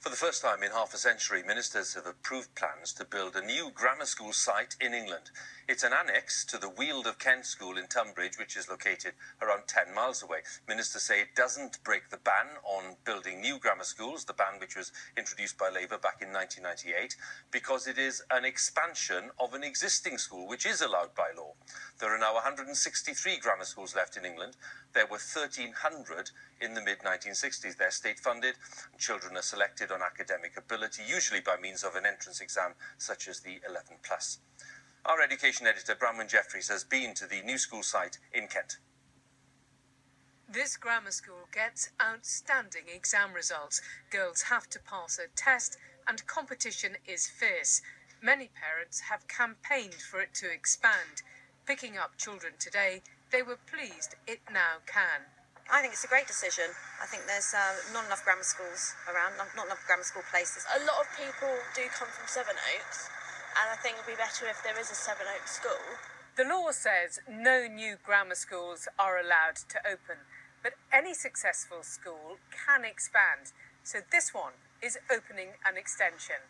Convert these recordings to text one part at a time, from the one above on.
For the first time in half a century, ministers have approved plans to build a new grammar school site in England. It's an annex to the Weald of Kent School in Tunbridge, which is located around 10 miles away. Ministers say it doesn't break the ban on building new grammar schools, the ban which was introduced by Labour back in 1998, because it is an expansion of an existing school, which is allowed by law. There are now 163 grammar schools left in England. There were 1,300 in the mid-1960s. They're state-funded. Children are selected on academic ability, usually by means of an entrance exam such as the 11+. Our education editor, Bronwyn Jeffries, has been to the new school site in Kent. This grammar school gets outstanding exam results. Girls have to pass a test and competition is fierce. Many parents have campaigned for it to expand. Picking up children today, they were pleased it now can. I think it's a great decision. I think there's not enough grammar schools around, not enough grammar school places. A lot of people do come from Sevenoaks, and I think it would be better if there is a Sevenoaks school. The law says no new grammar schools are allowed to open, but any successful school can expand. So this one is opening an extension.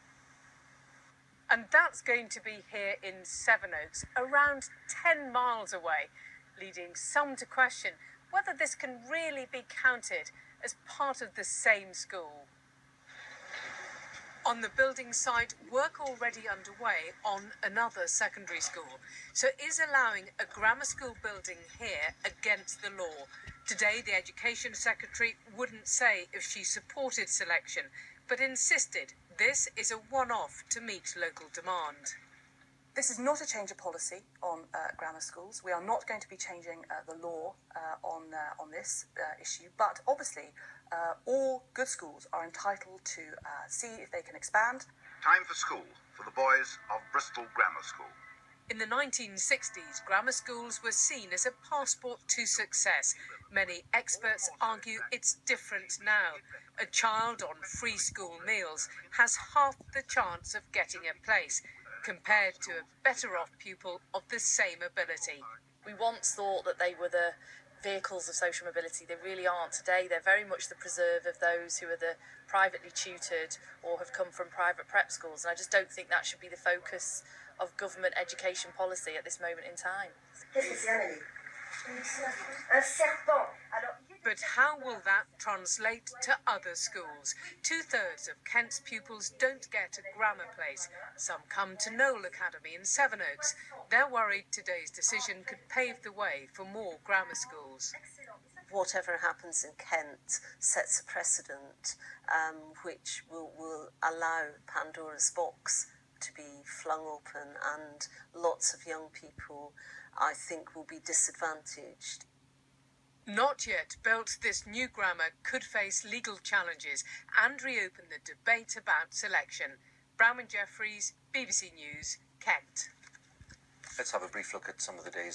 And that's going to be here in Sevenoaks, around 10 miles away, leading some to question whether this can really be counted as part of the same school. On the building site, work already underway on another secondary school. So is allowing a grammar school building here against the law? Today, the Education Secretary wouldn't say if she supported selection, but insisted this is a one-off to meet local demand. This is not a change of policy on grammar schools. We are not going to be changing the law on this issue, but obviously all good schools are entitled to see if they can expand. Time for school for the boys of Bristol Grammar School. In the 1960s, grammar schools were seen as a passport to success. Many experts argue it's different now. A child on free school meals has half the chance of getting a place, compared to a better-off pupil of the same ability. We once thought that they were the vehicles of social mobility. They really aren't today. They're very much the preserve of those who are the privately tutored or have come from private prep schools. And I just don't think that should be the focus of government education policy at this moment in time. But how will that translate to other schools? 2/3 of Kent's pupils don't get a grammar place. Some come to Knoll Academy in Sevenoaks. They're worried today's decision could pave the way for more grammar schools. Whatever happens in Kent sets a precedent which will allow Pandora's box to be flung open, and lots of young people, I think, will be disadvantaged. Not yet built, this new grammar could face legal challenges and reopen the debate about selection. Bronwyn Jeffries, BBC News, Kent. Let's have a brief look at some of the day's